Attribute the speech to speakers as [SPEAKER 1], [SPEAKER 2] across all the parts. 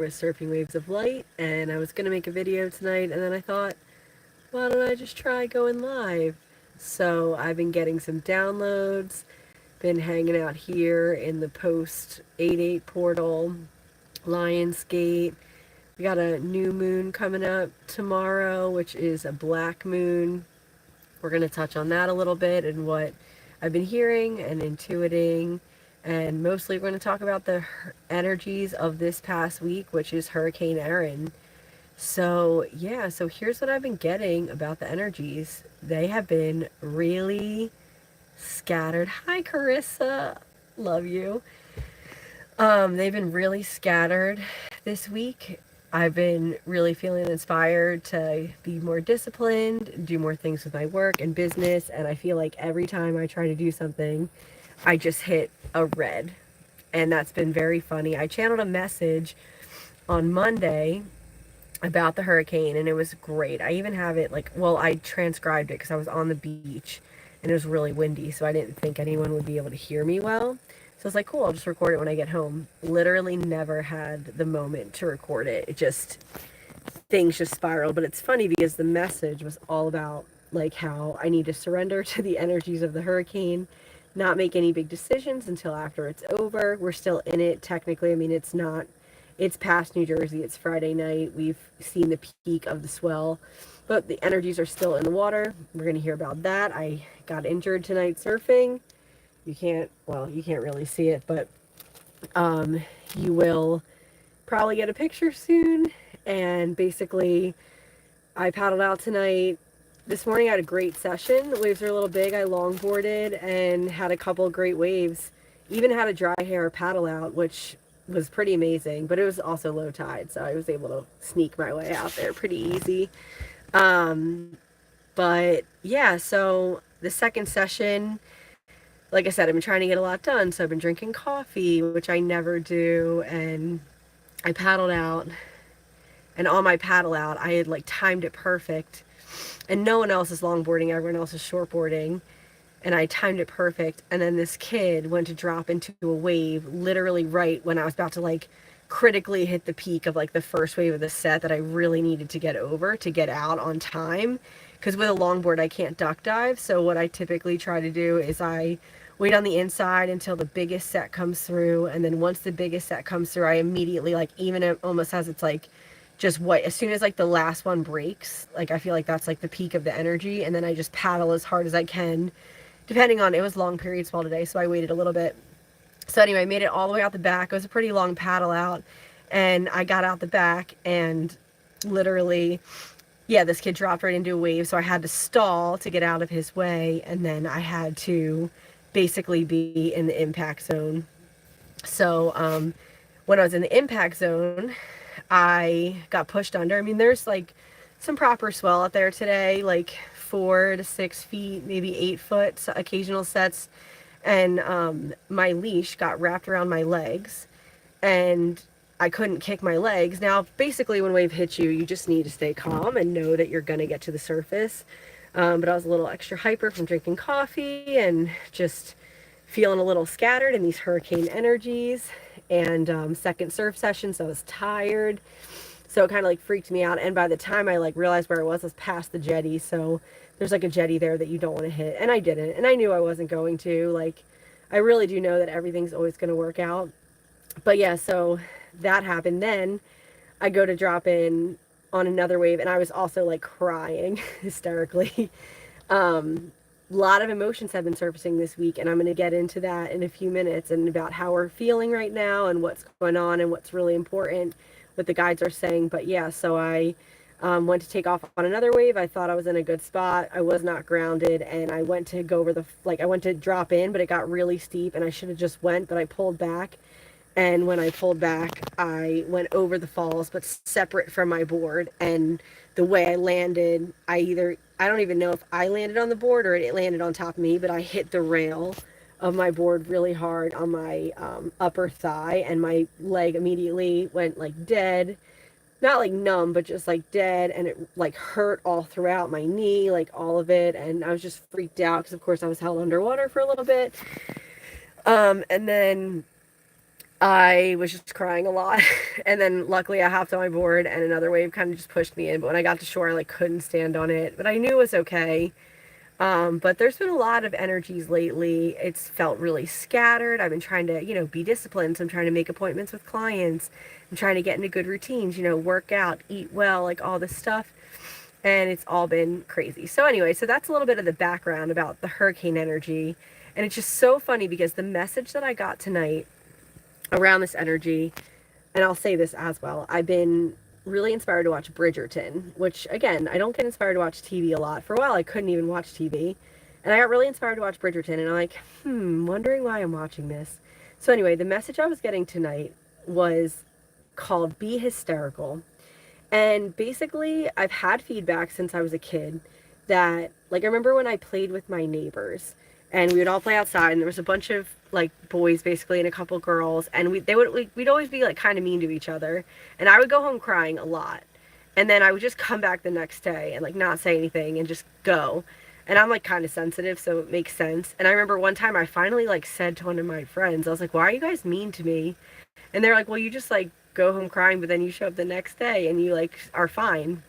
[SPEAKER 1] with Surfing Waves of Light, and I was going to make a video tonight, and then I thought, why don't I just try going live? So I've been getting some downloads, been hanging out here in the post 8-8 portal, Lionsgate. We got a new moon coming up tomorrow, which is a black moon. We're going to touch on that a little bit and what I've been hearing and intuiting. And mostly we're going to talk about the energies of this past week, which is Hurricane Erin. So, yeah, so here's what I've been getting about the energies. They have been really scattered. Hi, Carissa. Love you. They've been really scattered this week. I've been really feeling inspired to be more disciplined, do more things with my work and business, and I feel like every time I try to do something, I just hit a red. And that's been very funny. I channeled a message on Monday about the hurricane, and it was great. I even have it I transcribed it because I was on the beach and it was really windy, so I didn't think anyone would be able to hear me well. So I was like, cool, I'll just record it when I get home. Literally never had the moment to record it. Things just spiraled. But it's funny because the message was all about how I need to surrender to the energies of the hurricane, not make any big decisions until after it's over. We're still in it technically. I mean, it's past New Jersey. It's Friday night. We've seen the peak of the swell, but the energies are still in the water. We're going to hear about that. I got injured tonight surfing. You can't really see it, but you will probably get a picture soon. And basically, I paddled out tonight. This morning I had a great session. The waves are a little big. I longboarded and had a couple of great waves. Even had a dry hair paddle out, which was pretty amazing, but it was also low tide, so I was able to sneak my way out there pretty easy. But yeah, so the second session, like I said, I've been trying to get a lot done, so I've been drinking coffee, which I never do, and I paddled out, and on my paddle out, I had timed it perfect, and no one else is longboarding, everyone else is shortboarding, and I timed it perfect, and then this kid went to drop into a wave literally right when I was about to critically hit the peak of the first wave of the set that I really needed to get over to get out on time, because with a longboard I can't duck dive. So what I typically try to do is I wait on the inside until the biggest set comes through, and then once the biggest set comes through, I immediately even it almost as it's just what, as soon as the last one breaks, I feel like that's the peak of the energy, and then I just paddle as hard as I can, depending on, it was long period swell today, so I waited a little bit. So anyway, I made it all the way out the back. It was a pretty long paddle out, and I got out the back, and literally, yeah, this kid dropped right into a wave, so I had to stall to get out of his way, and then I had to basically be in the impact zone. So when I was in the impact zone, I got pushed under. I mean, there's some proper swell out there today, 4 to 6 feet, maybe 8 foot, so occasional sets. And my leash got wrapped around my legs, and I couldn't kick my legs. Now, basically, when wave hits you, you just need to stay calm and know that you're going to get to the surface. But I was a little extra hyper from drinking coffee and just feeling a little scattered in these hurricane energies. And second surf session, so I was tired. So it kind of freaked me out. And by the time I realized where I was past the jetty. So there's a jetty there that you don't want to hit. And I didn't. And I knew I wasn't going to. I really do know that everything's always going to work out. But yeah, so that happened. Then I go to drop in on another wave, and I was also crying hysterically. A lot of emotions have been surfacing this week, and I'm going to get into that in a few minutes, and about how we're feeling right now and what's going on and what's really important, what the guides are saying. But yeah, so I went to take off on another wave. I thought I was in a good spot. I was not grounded, and I went to go over I went to drop in, but it got really steep, and I should have just went, but I pulled back. And when I pulled back, I went over the falls, but separate from my board. And the way I landed, I don't even know if I landed on the board or it landed on top of me, but I hit the rail of my board really hard on my upper thigh, and my leg immediately went dead. Not numb, but just dead. And it hurt all throughout my knee, all of it. And I was just freaked out because, of course, I was held underwater for a little bit. And then I was just crying a lot. And then luckily I hopped on my board and another wave kind of just pushed me in. But when I got to shore, I like couldn't stand on it. But I knew it was okay. But there's been a lot of energies lately. It's felt really scattered. I've been trying to, be disciplined. So I'm trying to make appointments with clients. I'm trying to get into good routines, work out, eat well, like all this stuff. And it's all been crazy. So anyway, so that's a little bit of the background about the hurricane energy. And it's just so funny because the message that I got tonight around this energy, and I'll say this as well, I've been really inspired to watch Bridgerton, which again, I don't get inspired to watch TV a lot. For a while, I couldn't even watch TV. And I got really inspired to watch Bridgerton, and I'm like, wondering why I'm watching this. So anyway, the message I was getting tonight was called Be Hysterical. And basically, I've had feedback since I was a kid that, like, I remember when I played with my neighbors, and we would all play outside, and there was a bunch of like boys basically and a couple girls, and we'd always be like kind of mean to each other, and I would go home crying a lot, and then I would just come back the next day and like not say anything and just go. And I'm like kind of sensitive, so it makes sense. And I remember one time I finally like said to one of my friends, I was like, why are you guys mean to me? And they're like, well, you just like go home crying, but then you show up the next day and you like are fine.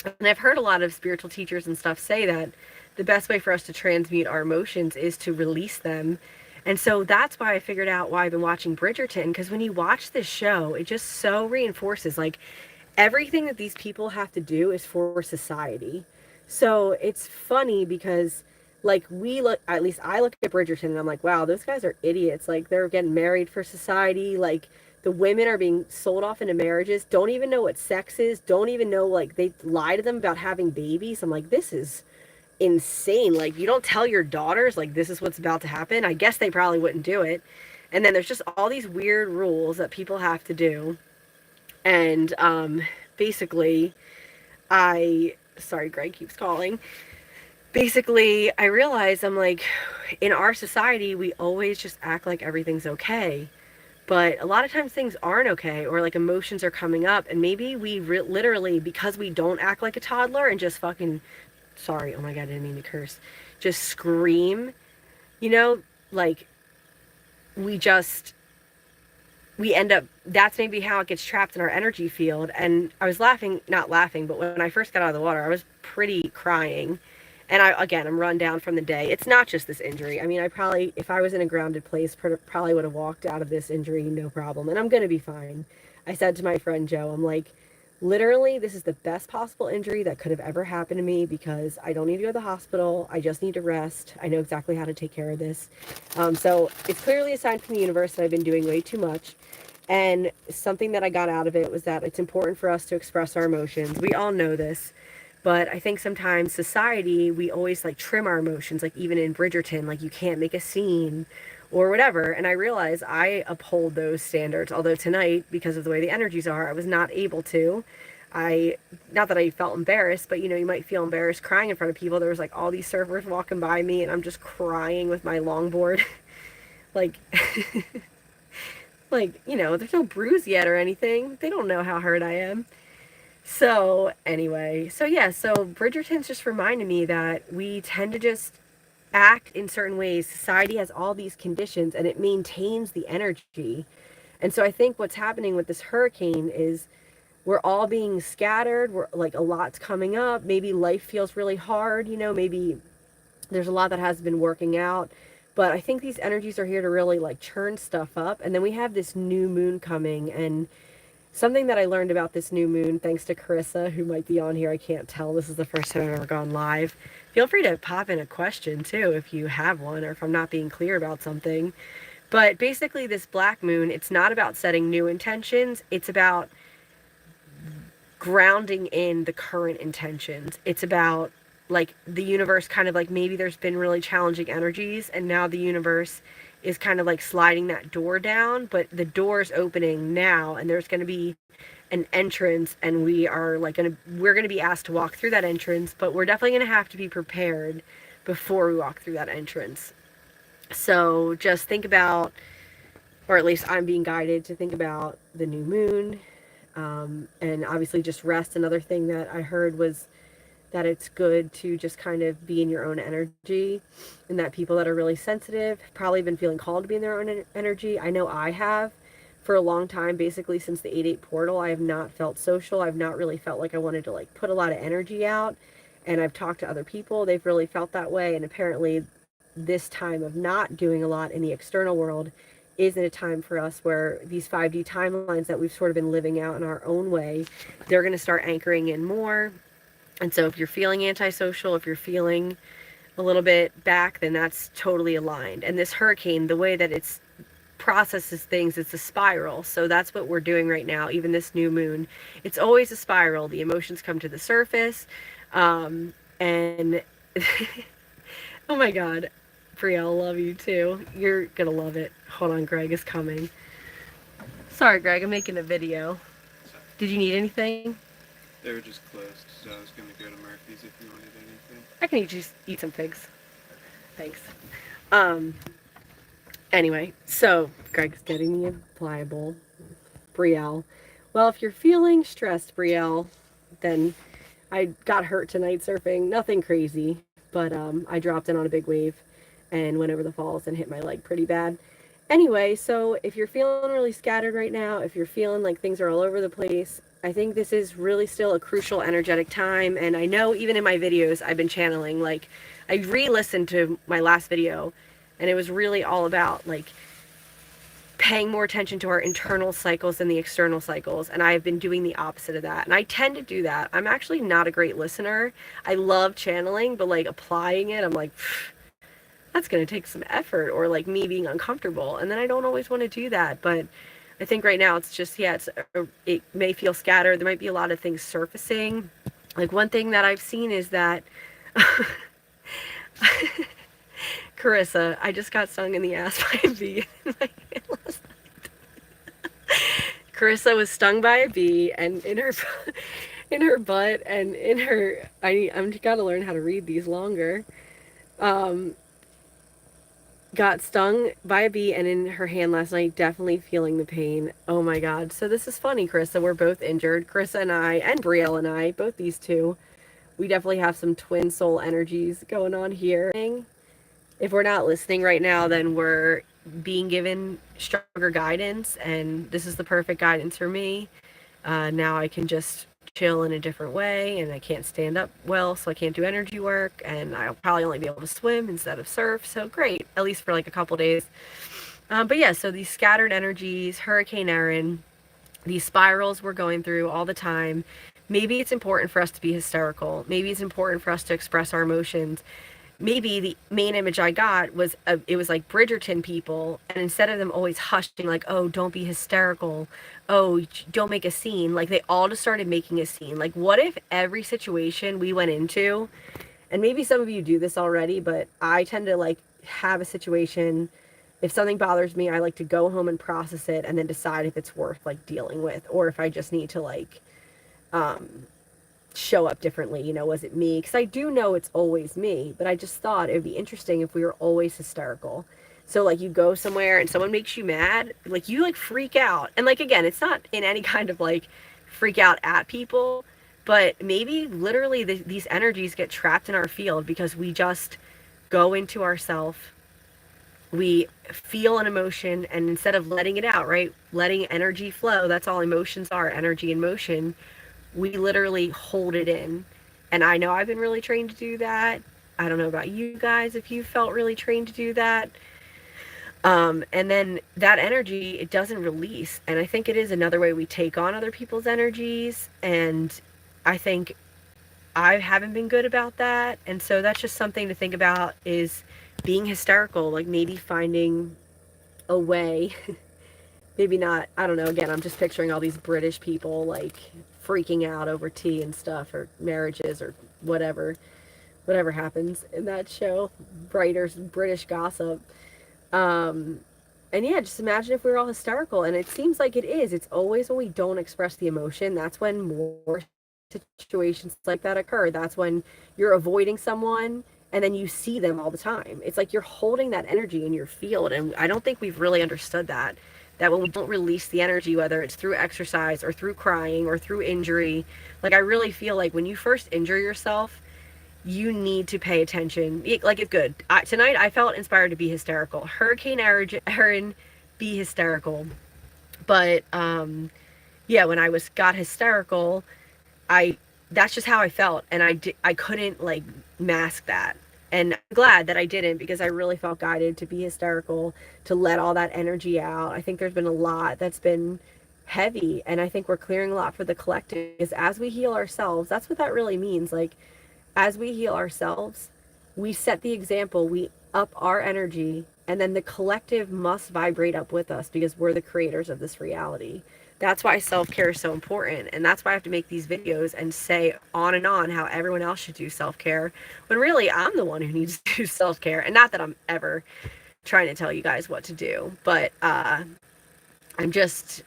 [SPEAKER 1] And I've heard a lot of spiritual teachers and stuff say that the best way for us to transmute our emotions is to release them. And so that's why I figured out why I've been watching Bridgerton, because when you watch this show, it just so reinforces like everything that these people have to do is for society. So it's funny because like we look, at least I look at Bridgerton and I'm like, wow, those guys are idiots. Like they're getting married for society. Like the women are being sold off into marriages, don't even know what sex is, don't even know, like they lie to them about having babies. I'm like, this is insane. Like you don't tell your daughters like this is what's about to happen. I guess they probably wouldn't do it. And then there's just all these weird rules that people have to do. And basically sorry, Greg keeps calling. Basically, I realize I'm like, in our society, we always just act like everything's okay. But a lot of times things aren't okay, or like emotions are coming up, and maybe we literally, because we don't act like a toddler and just fucking, sorry, oh my God, I didn't mean to curse, just scream, like we just, we end up, that's maybe how it gets trapped in our energy field. And I was laughing, not laughing, but when I first got out of the water, I was pretty crying. And I'm run down from the day. It's not just this injury. I mean, I probably, if I was in a grounded place, probably would have walked out of this injury no problem. And I'm going to be fine. I said to my friend Joe, I'm like, literally, this is the best possible injury that could have ever happened to me because I don't need to go to the hospital. I just need to rest. I know exactly how to take care of this. So it's clearly a sign from the universe that I've been doing way too much. And something that I got out of it was that it's important for us to express our emotions. We all know this. But I think sometimes society, we always like trim our emotions, like even in Bridgerton, like you can't make a scene or whatever. And I realize I uphold those standards. Although tonight, because of the way the energies are, I was not able to. Not that I felt embarrassed, but you might feel embarrassed crying in front of people. There was like all these surfers walking by me and I'm just crying with my longboard. like, there's no bruise yet or anything. They don't know how hurt I am. So anyway, so Bridgerton's just reminded me that we tend to just act in certain ways. Society has all these conditions and it maintains the energy. And so I think what's happening with this hurricane is we're all being scattered. We're like a lot's coming up. Maybe life feels really hard. Maybe there's a lot that has been working out. But I think these energies are here to really like churn stuff up. And then we have this new moon coming, and something that I learned about this new moon, thanks to Carissa, who might be on here, I can't tell. This is the first time I've ever gone live. Feel free to pop in a question, too, if you have one, or if I'm not being clear about something. But basically, this black moon, it's not about setting new intentions. It's about grounding in the current intentions. It's about, like, the universe kind of, like, maybe there's been really challenging energies, and now the universe is kind of like sliding that door down, but the door's opening now, and there's going to be an entrance, and we're going to be asked to walk through that entrance, but we're definitely going to have to be prepared before we walk through that entrance. So just think about, or at least I'm being guided to think about the new moon, and obviously just rest. Another thing that I heard was that it's good to just kind of be in your own energy, and that people that are really sensitive probably been feeling called to be in their own energy. I know I have for a long time, basically since the 8/8 portal, I have not felt social. I've not really felt like I wanted to like put a lot of energy out. And I've talked to other people, they've really felt that way. And apparently this time of not doing a lot in the external world isn't a time for us where these 5D timelines that we've sort of been living out in our own way, they're going to start anchoring in more. And so if you're feeling antisocial, if you're feeling a little bit back, then that's totally aligned. And this hurricane, the way that it's processes things, it's a spiral. So that's what we're doing right now. Even this new moon, it's always a spiral. The emotions come to the surface. And oh my God, Brielle, love you too. You're gonna love it. Hold on, Greg is coming. Sorry, Greg, I'm making a video. Did you need anything?
[SPEAKER 2] They were just closed, so I was gonna go to Murphy's if you wanted anything.
[SPEAKER 1] I can eat some figs. Thanks. Anyway, so Greg's getting me a pliable. Brielle. Well, if you're feeling stressed, Brielle, then I got hurt tonight surfing. Nothing crazy, but I dropped in on a big wave and went over the falls and hit my leg pretty bad. Anyway, so if you're feeling really scattered right now, if you're feeling like things are all over the place, I think this is really still a crucial energetic time. And I know even in my videos, I've been channeling, like I re-listened to my last video and it was really all about like paying more attention to our internal cycles than the external cycles. And I've been doing the opposite of that. And I tend to do that. I'm actually not a great listener. I love channeling, but like applying it, I'm like, that's going to take some effort, or like me being uncomfortable. And then I don't always want to do that. But I think right now it's just, yeah, it may feel scattered. There might be a lot of things surfacing. Like one thing that I've seen is that Carissa, I just got stung in the ass by a bee in my hand last night. Carissa was stung by a bee, and in her butt and in her, I'm gotta learn how to read these longer. Got stung by a bee and in her hand last night, definitely feeling the pain. Oh my God. So this is funny, Carissa. We're both injured. Carissa and I, and Brielle and I, both these two, we definitely have some twin soul energies going on here. If we're not listening right now, then we're being given stronger guidance, and this is the perfect guidance for me. Now I can just chill in a different way, and I can't stand up well, so I can't do energy work, and I'll probably only be able to swim instead of surf. So great, at least for like a couple days. But yeah, so these scattered energies, Hurricane Erin, these spirals we're going through all the time. Maybe it's important for us to be hysterical. Maybe it's important for us to express our emotions. Maybe the main image I got was, it was like Bridgerton people, and instead of them always hushing, like, oh, don't be hysterical, oh, don't make a scene, like they all just started making a scene. Like, what if every situation we went into, and maybe some of you do this already, but I tend to like have a situation, if something bothers me, I like to go home and process it and then decide if it's worth like dealing with, or if I just need to like show up differently. You know, was it me? Because I do know it's always me, but I just thought it would be interesting if we were always hysterical. So like you go somewhere and someone makes you mad, like you like freak out. And like, again, it's not in any kind of like freak out at people, but maybe literally these energies get trapped in our field because we just go into ourself. We feel an emotion, and instead of letting it out, right? Letting energy flow, that's all emotions are, energy in motion. We literally hold it in. And I know I've been really trained to do that. I don't know about you guys if you felt really trained to do that. And then that energy, it doesn't release. And I think it is another way we take on other people's energies. And I think I haven't been good about that. And so that's just something to think about, is being hysterical, like maybe finding a way, maybe not, I don't know, again, I'm just picturing all these British people like freaking out over tea and stuff, or marriages, or whatever happens in that show, writers, British gossip. And yeah, just imagine if we were all hysterical. And it seems like it is. It's always when we don't express the emotion, that's when more situations like that occur. That's when you're avoiding someone and then you see them all the time. It's like you're holding that energy in your field. And I don't think we've really understood that when we don't release the energy, whether it's through exercise or through crying or through injury, like I really feel like when you first injure yourself, you need to pay attention. Like, it's good. Tonight I felt inspired to be hysterical. Hurricane Erin, be hysterical. But yeah, when I was got hysterical, I that's just how I felt, and I couldn't like mask that. And I'm glad that I didn't, because I really felt guided to be hysterical, to let all that energy out. I think there's been a lot that's been heavy, and I think we're clearing a lot for the collective, because as we heal ourselves, that's what that really means. Like, as we heal ourselves, we set the example, we up our energy, and then the collective must vibrate up with us, because we're the creators of this reality. That's why self-care is so important, and that's why I have to make these videos and say on how everyone else should do self-care, when really I'm the one who needs to do self-care. And not that I'm ever trying to tell you guys what to do, but I'm just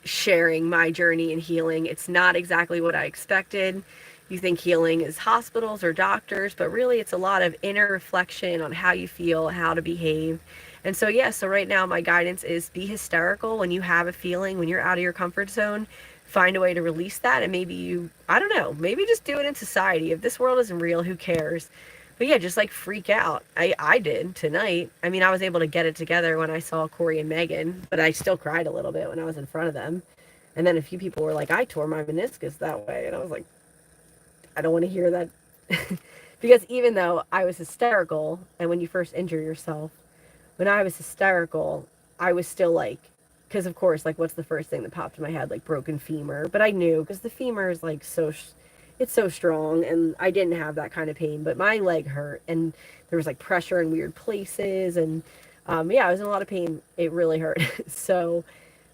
[SPEAKER 1] sharing my journey in healing. It's not exactly what I expected. You think healing is hospitals or doctors, but really it's a lot of inner reflection on how you feel, how to behave. And so, yeah, so right now my guidance is be hysterical when you have a feeling, when you're out of your comfort zone. Find a way to release that, and maybe I don't know, maybe just do it in society. If this world isn't real, who cares? But yeah, just like freak out. I did tonight. I mean, I was able to get it together when I saw Corey and Megan, but I still cried a little bit when I was in front of them. And then a few people were like, I tore my meniscus that way. And I was like, I don't want to hear that. Because even though I was hysterical, and when you first injure yourself, when I was hysterical, I was still like, because of course, like, what's the first thing that popped in my head? Like, broken femur. But I knew, because the femur is like it's so strong, and I didn't have that kind of pain, but my leg hurt, and there was like pressure in weird places, and yeah, I was in a lot of pain. It really hurt. So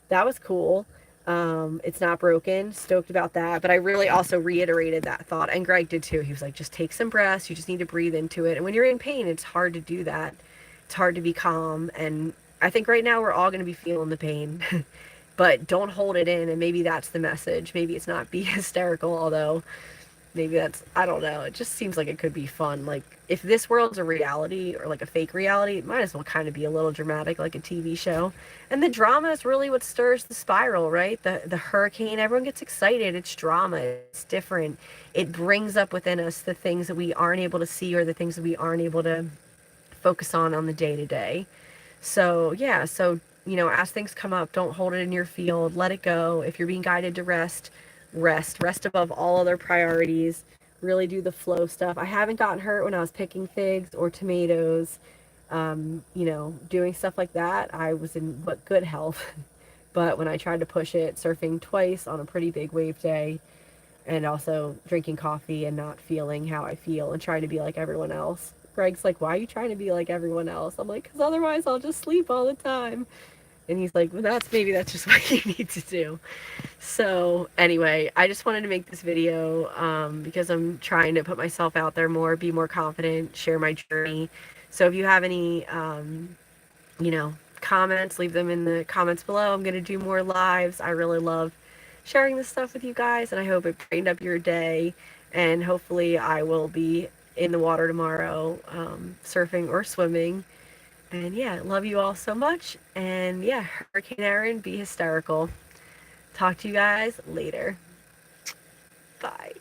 [SPEAKER 1] that was cool. It's not broken. Stoked about that. But I really also reiterated that thought, and Greg did too. He was like, just take some breaths. You just need to breathe into it. And when you're in pain, it's hard to do that. It's hard to be calm. And I think right now we're all going to be feeling the pain, but don't hold it in. And maybe that's the message. Maybe it's not be hysterical, although maybe that's, I don't know, it just seems like it could be fun. Like, if this world's a reality, or like a fake reality, it might as well kind of be a little dramatic, like a TV show. And the drama is really what stirs the spiral, right? The hurricane, everyone gets excited. It's drama, it's different. It brings up within us the things that we aren't able to see, or the things that we aren't able to focus on the day to day. So yeah, so as things come up, don't hold it in your field. Let it go. If you're being guided to rest above all other priorities. Really do the flow stuff. I haven't gotten hurt when I was picking figs or tomatoes. Doing stuff like that, I was in good health. But when I tried to push it, surfing twice on a pretty big wave day, and also drinking coffee and not feeling how I feel and trying to be like everyone else. Greg's like, why are you trying to be like everyone else? I'm like, because otherwise I'll just sleep all the time. And he's like, well, maybe that's just what you need to do. So anyway, I just wanted to make this video because I'm trying to put myself out there more, be more confident, share my journey. So if you have any, comments, leave them in the comments below. I'm going to do more lives. I really love sharing this stuff with you guys, and I hope it brightened up your day. And hopefully I will be in the water tomorrow, surfing or swimming. And yeah, love you all so much. And yeah, Hurricane Erin, be hysterical. Talk to you guys later. Bye.